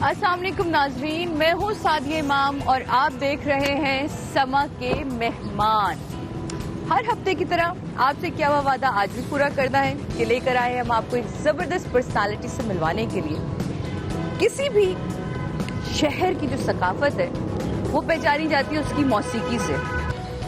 अस्सलाम वालेकुम नाजरीन, मैं हूँ सादिया इमाम और आप देख रहे हैं समा के मेहमान। हर हफ्ते की तरह आपसे किया हुआ वादा आज भी पूरा करना है कि लेकर आए हम आपको एक जबरदस्त पर्सनालिटी से मिलवाने के लिए। किसी भी शहर की जो सकाफत है वो पहचानी जाती है उसकी मौसीकी से।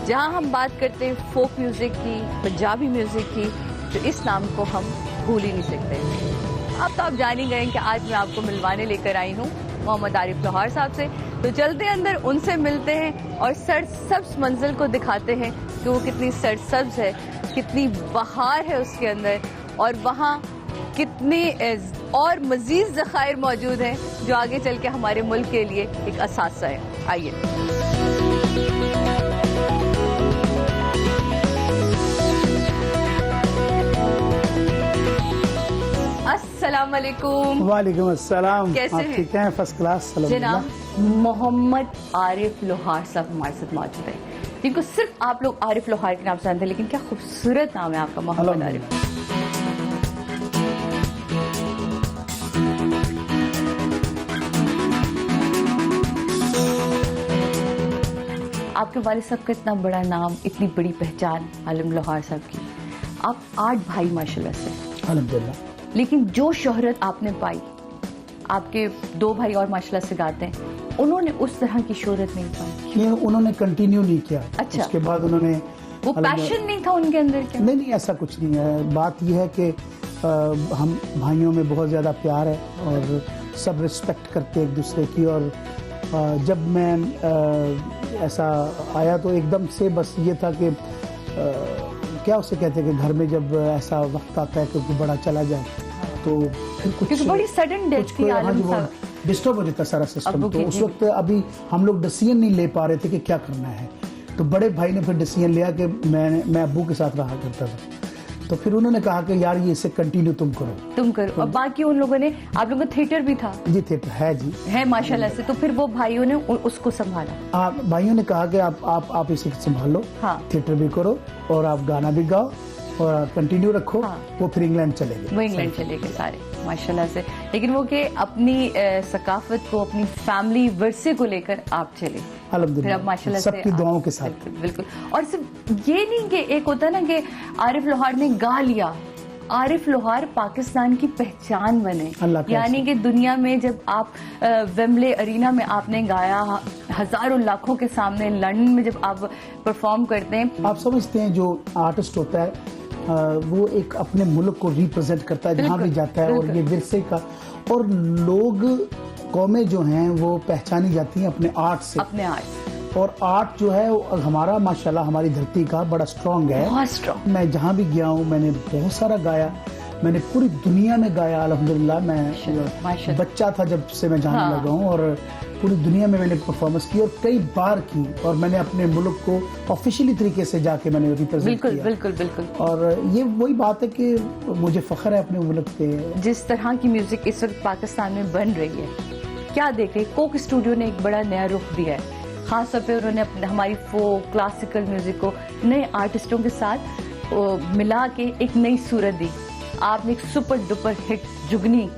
जहाँ हम बात करते हैं फोक म्यूजिक की, पंजाबी म्यूजिक की, तो इस नाम को हम भूल ही नहीं सकते। अब तो आप जान ही गए कि आज मैं आपको मिलवाने लेकर आई हूँ मोहम्मद आरिफ लोहार साहब से। तो चलते अंदर उनसे मिलते हैं और सरसब्ज मंजिल को दिखाते हैं कि वो कितनी सरसब्ज है, कितनी बहार है उसके अंदर, और वहाँ कितने और मजीद ज़खायर मौजूद हैं जो आगे चल के हमारे मुल्क के लिए एक असासा है। आइए। अस्सलाम वालेकुम। वालेकुम अस्सलाम। कैसे हैं? ठीक हैं? First class. जनाब मोहम्मद आरिफ लोहार साहब हमारे साथ मौजूद है, जिनको सिर्फ आप लोग आरिफ लोहार के नाम से जानते हैं, लेकिन क्या खूबसूरत नाम है आपका मोहम्मद आरिफ। आपके वालिद साहब का इतना बड़ा नाम, इतनी बड़ी पहचान आलिम लोहार साहब की। आप 8 भाई माशाल्लाह से, अल्हम्दुलिल्लाह। लेकिन जो शोहरत आपने पाई, आपके 2 भाई और माशाल्लाह से गाते हैं, उन्होंने उस तरह की शोहरत नहीं पाई। ये उन्होंने कंटिन्यू नहीं किया। अच्छा। उसके बाद उन्होंने वो पैशन नहीं था उनके अंदर क्या? नहीं, ऐसा कुछ नहीं है। बात यह है कि हम भाइयों में बहुत ज़्यादा प्यार है और सब रिस्पेक्ट करते हैं एक दूसरे की। और जब मैं ऐसा आया तो एकदम से बस ये था कि क्या उसे कहते हैं कि घर में जब ऐसा वक्त आता है कि कोई बड़ा चला जाए तो फिर कुछ, क्योंकि बड़ी सडन डेथ थी आलम साहब, डिस्टर्ब हो जाता सारा सिस्टम। तो उस वक्त अभी हम लोग डिसीजन नहीं ले पा रहे थे कि क्या करना है। तो बड़े भाई ने फिर डिसीजन लिया कि मैं अब्बू के साथ रहा करता था, तो फिर उन्होंने कहा कि यार ये इसे कंटिन्यू तुम करो। और बाकी उन लोगों ने, आप लोगों का थिएटर भी था? जी थिएटर है जी, है माशाल्लाह से। तो फिर वो भाइयों ने उसको संभाला। भाइयों ने कहा कि आप इसे संभालो, हाँ। थिएटर भी करो और आप गाना भी गाओ और कंटिन्यू रखो। हाँ। वो फिर इंग्लैंड चले गए। वो इंग्लैंड चले गए सारे माशाल्लाह से। लेकिन वो कि अपनी सकाफत को, अपनी फैमिली वर्से को लेकर आप चले फिर अब माशाल्लाह से सबकी दुआओं के साथ। बिल्कुल। और सिर्फ ये नहीं कि एक होता है ना कि आरिफ लोहार ने गा लिया, आरिफ लोहार पाकिस्तान की पहचान बने। यानी कि दुनिया में जब आप वेम्बले अरीना में आपने गाया, हजारों लाखों के सामने लंदन में जब आप परफॉर्म करते हैं, आप समझते हैं जो आर्टिस्ट होता है वो एक अपने मुल्क को रिप्रेजेंट करता है जहाँ भी जाता है। और ये विरसे का, और लोग कौमें जो हैं वो पहचानी जाती हैं अपने आर्ट से। अपने आर्ट। और आर्ट जो है हमारा माशाल्लाह हमारी धरती का बड़ा स्ट्रॉन्ग है, बहुत स्ट्रॉन्ग। मैं जहाँ भी गया हूँ मैंने बहुत सारा गाया, मैंने पूरी दुनिया में गाया अल्हम्दुलिल्लाह। मैं बच्चा था जब से मैं जाने लगा हूँ और पूरी दुनिया में मैंने परफॉर्मेंस की और कई बार की, और मैंने अपने मुल्क को ऑफिशियली तरीके से जाके मैंने रिप्रेजेंट किया। बिल्कुल बिल्कुल। और ये वही बात है कि मुझे फख्र है अपने मुल्क पे। जिस तरह की म्यूजिक इस वक्त पाकिस्तान में बन रही है, क्या देख रहे हैं, कोक स्टूडियो ने एक बड़ा नया रुख दिया है। खास तौर पे उन्होंने हमारी फोक क्लासिकल म्यूजिक को नए आर्टिस्टों के साथ मिला के एक नई सूरत दी। आपने एक सुपर डुपर हिट जुगनी,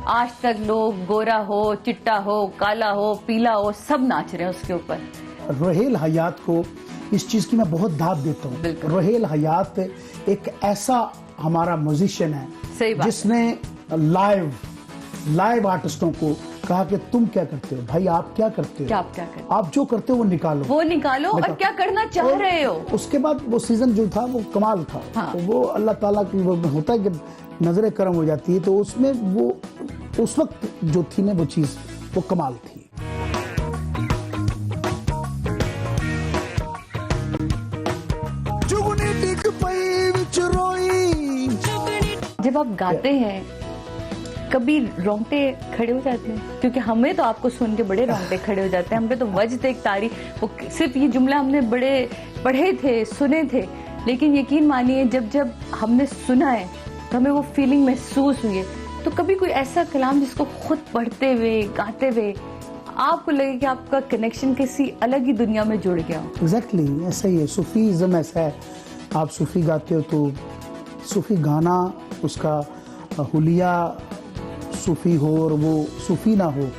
आज तक लोग गोरा हो, चिट्टा हो, काला हो, पीला हो, सब नाच रहे हैं उसके ऊपर। रोहेल हयात को इस चीज की मैं बहुत दाद देता हूँ। रोहेल हयात एक ऐसा हमारा म्यूजिशियन है जिसने लाइव आर्टिस्टों को कहा कि तुम क्या करते हो भाई, आप क्या करते हो, आप क्या करते हो, आप जो करते हो वो निकालो और क्या करना चाह रहे हो। उसके बाद वो सीजन जो था वो कमाल था। हाँ। तो वो अल्लाह ताला की वो होता है कि नजरें करम हो जाती है, तो उसमें वो उस वक्त जो थी ना वो चीज वो कमाल थी। जब आप गाते हैं कभी रोंगटे खड़े हो जाते हैं? क्योंकि हमें तो आपको सुन के बड़े रोंगटे खड़े हो जाते हैं। हमें तो वजद एक तारीफ, वो सिर्फ ये जुमला हमने बड़े पढ़े थे, सुने थे, लेकिन यकीन मानिए जब हमने सुना है तो हमें वो फीलिंग महसूस हुई है। तो कभी कोई ऐसा कलाम जिसको खुद पढ़ते हुए, गाते हुए आपको लगे कि आपका कनेक्शन किसी अलग ही दुनिया में जुड़ गया हो? एग्जैक्टली ऐसा ही है। सूफीज़म ऐसा है, आप सूफी गाते हो तो सूफी गाना, उसका हुलिया सूफी हो और वो सूफी ना हो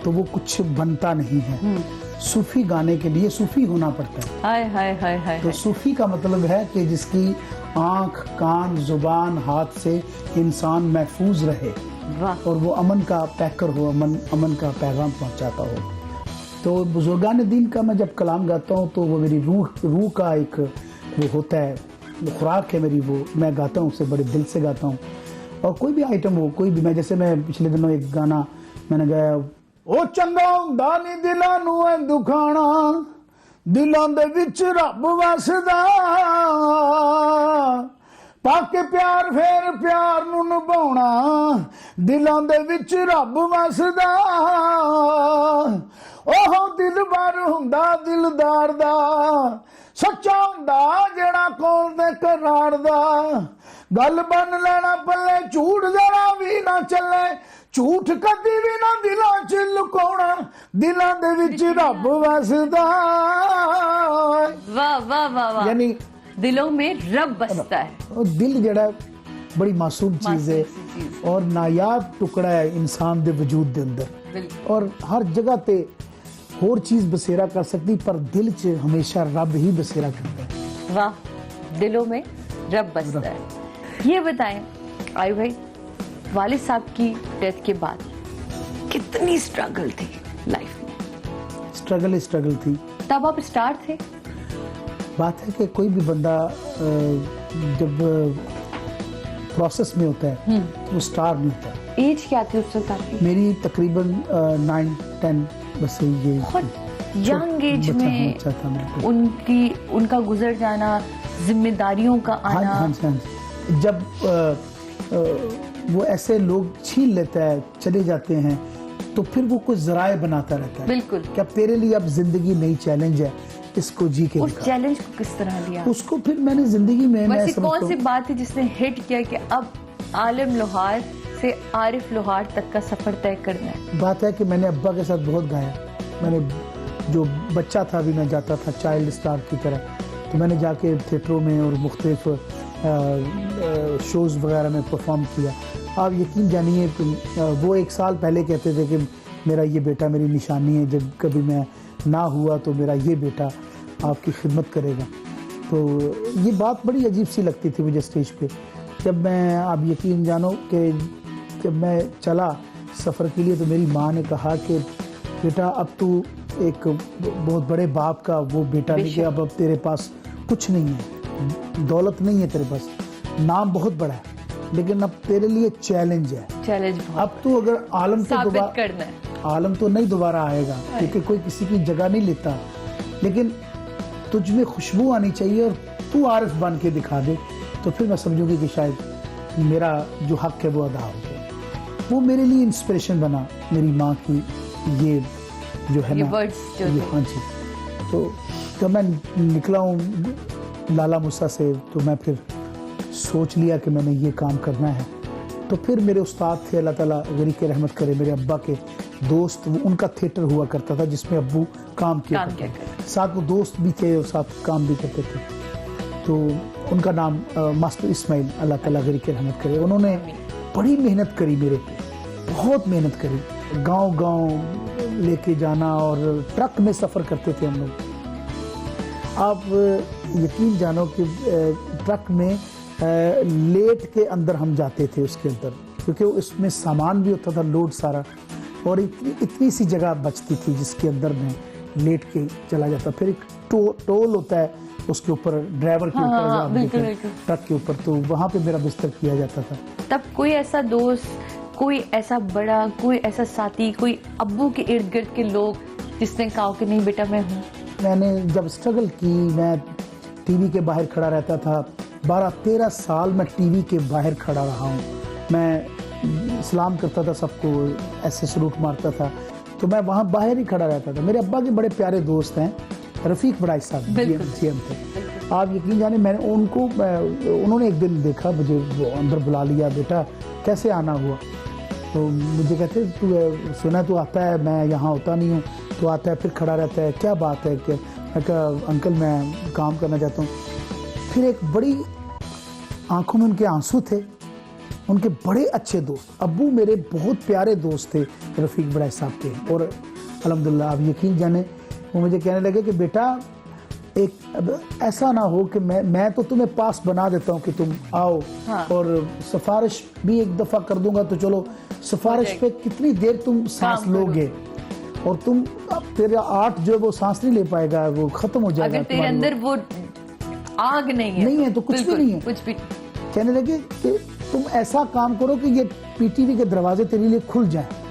तो वो कुछ बनता नहीं है। सूफी गाने के लिए सूफी होना पड़ता है। हाय हाय हाय हाय तो सूफी का मतलब है कि जिसकी आंख, कान, जुबान, हाथ से इंसान महफूज रहे वाह और वो अमन का पैकर हो, अमन का पैगाम पहुंचाता हो। तो बुजुर्गान दीन का मैं जब कलाम गाता हूँ तो वो मेरी रूह का एक वो होता है, वो खुराक है मेरी, वो मैं गाता हूँ उसे बड़े दिल से गाता हूँ। और कोई भी आइटम हो, कोई भी, मैं जैसे मैं पिछले दिनों एक गाना मैंने गाया, ओ चंगा हुंदा नी दिलां नूं ऐ दुखाना, दिलां दे विच रब वसदा, पाके प्यार फेर प्यार नूं निभाउणा, दिलां दे विच रब वसदा, ओह दिलबर हुंदा दिलदार दा, सच्चा हुंदा जेड़ा कोल दे करार दा, गल बन लेना पल्ले झूठ जरा भी ना चले, झूठ कदी भी ना दिलां च लुकाउणा, दिलां दे विच रब वसदा। वाह वाह वाह वाह, यानी दिलों में रब बसता है। और दिल जड़ा बड़ी मासूम चीज है मासूम सी चीज़। और नायाब टुकड़ा है इंसान दे वजूद दे अंदर। बिल्कुल। और हर जगह ते होर चीज बसेरा कर सकती, पर दिल च हमेशा रब ही बसेरा करता है। वाह, दिलों में रब बसता है। ये बताएं आयु भाई, वालिद साहब की डेथ के बाद कितनी स्ट्रगल थी लाइफ में? स्ट्रगल थी। तब आप स्टार थे? बात है कि कोई भी बंदा जब प्रोसेस में होता है तो वो स्टार नहीं होता। एज क्या थी उस वक्त आपकी? मेरी तकरीबन 9-10 बस ये बहुत यंग एज बच्चा में बच्चा था मेरे को। उनका गुजर जाना, जिम्मेदारियों का हाँ आना। हाँ। जब वो ऐसे लोग छीन लेता है, चले जाते हैं, तो फिर वो कुछ जराए बनाता रहता है। बिल्कुल। कि अब तेरे लिए अब जिंदगी नई चैलेंज है, इसको जी के उस दिखा। चैलेंज को किस तरह लिया? उसको फिर मैंने जिंदगी में मैं वैसे कौन सी समझता हूँ, बात है जिसने हिट किया कि अब आलिम लोहार से आरिफ लोहार तक का सफर तय करना है? बात है कि मैंने अब्बा के साथ बहुत गाया। मैंने जो बच्चा था अभी मैं जाता था चाइल्ड स्टार की तरह, तो मैंने जाके थिएटरों में और मुख्तलिफ शोज़ वगैरह में परफॉर्म किया। आप यकीन जानिए कि वो एक साल पहले कहते थे कि मेरा ये बेटा मेरी निशानी है, जब कभी मैं ना हुआ तो मेरा ये बेटा आपकी खिदमत करेगा। तो ये बात बड़ी अजीब सी लगती थी मुझे स्टेज पे। जब मैं, आप यकीन जानो कि जब मैं चला सफ़र के लिए तो मेरी माँ ने कहा कि बेटा अब तू एक बहुत बड़े बाप का वो बेटा नहीं कि अब तेरे पास कुछ नहीं है, दौलत नहीं है तेरे पास, नाम बहुत बड़ा है, लेकिन अब तेरे लिए चैलेंज है। चैलेंज बहुत अब तू अगर आलम तो साबित दोबारा, करना है। आलम तो नहीं दोबारा आएगा क्योंकि कोई किसी की जगह नहीं लेता, लेकिन तुझ में खुशबू आनी चाहिए और तू आरिफ बन के दिखा दे, तो फिर मैं समझूंगी कि शायद मेरा जो हक है वो अदा हो गया। वो मेरे लिए इंस्पिरेशन बना, मेरी माँ की ये जो है ये ना वर्ड्स जो ये, थे। हाँ जी। तो जब मैं निकला हूँ लाला मूसा से, तो मैं फिर सोच लिया कि मैंने ये काम करना है। तो फिर मेरे उस्ताद थे, अल्लाह ताला गरीब के रहमत करे, मेरे अब्बा के दोस्त, उनका थिएटर हुआ करता था जिसमें अब्बू काम किया करते थे। साथ वो दोस्त भी थे और साथ काम भी करते थे। तो उनका नाम मास्टर इस्माइल, अल्लाह ताला गरीब के रहमत करे। उन्होंने बड़ी मेहनत करी मेरे पे, बहुत मेहनत करी। गांव लेके जाना और ट्रक में सफ़र करते थे हम लोग। आप यकीन जानो कि ट्रक में लेट के अंदर हम जाते थे उसके अंदर, क्योंकि उसमें सामान भी होता था लोड सारा, और इतनी सी जगह बचती थी जिसके अंदर मैं लेट के चला जाता। फिर एक टोल होता है उसके ऊपर, ड्राइवर के ऊपर, ट्रक के ऊपर, तो वहाँ पे मेरा बिस्तर किया जाता था। तब कोई ऐसा दोस्त, कोई ऐसा बड़ा, कोई ऐसा साथी, कोई अब्बू के इर्द गिर्द के लोग जिसने कहा कि नहीं बेटा मैं हूँ? मैंने जब स्ट्रगल की, मैं टीवी के बाहर खड़ा रहता था। 12-13 साल मैं टीवी के बाहर खड़ा रहा हूँ। मैं सलाम करता था सबको, ऐसे सलूट मारता था, तो मैं वहाँ बाहर ही खड़ा रहता था। मेरे अब्बा के बड़े प्यारे दोस्त हैं, रफ़ीक बड़ाई साहब, CM थे। आप यकीन जाने, मैंने उन्होंने एक दिन देखा मुझे, वो अंदर बुला लिया, बेटा कैसे आना हुआ? तो मुझे कहते तू सुना तू आता है, मैं यहाँ होता नहीं हूँ, तो आता है फिर खड़ा रहता है, क्या बात है? कि मैं कहा अंकल मैं काम करना चाहता हूँ। फिर एक बड़ी आंखों में उनके आंसू थे, उनके बड़े अच्छे दोस्त, अब्बू मेरे बहुत प्यारे दोस्त थे रफ़ीक बड़ाई साहब के। और अल्हम्दुलिल्लाह आप यकीन जाने वो मुझे कहने लगे कि बेटा एक अब ऐसा ना हो कि मैं तो तुम्हें पास बना देता हूँ कि तुम आओ, हाँ। और सिफारिश भी एक दफ़ा कर दूंगा तो चलो सिफारिश पे कितनी देर तुम सांस लोगे, और तुम अब तेरा आर्ट जो है वो सांस नहीं ले पाएगा, वो खत्म हो जाएगा। अगर तेरे अंदर वो आग नहीं है तो कुछ भी बिल्कुल, नहीं है। कुछ भी। कहने लगे कि तुम ऐसा काम करो कि ये पीटीवी के दरवाजे तेरे लिए खुल जाएं।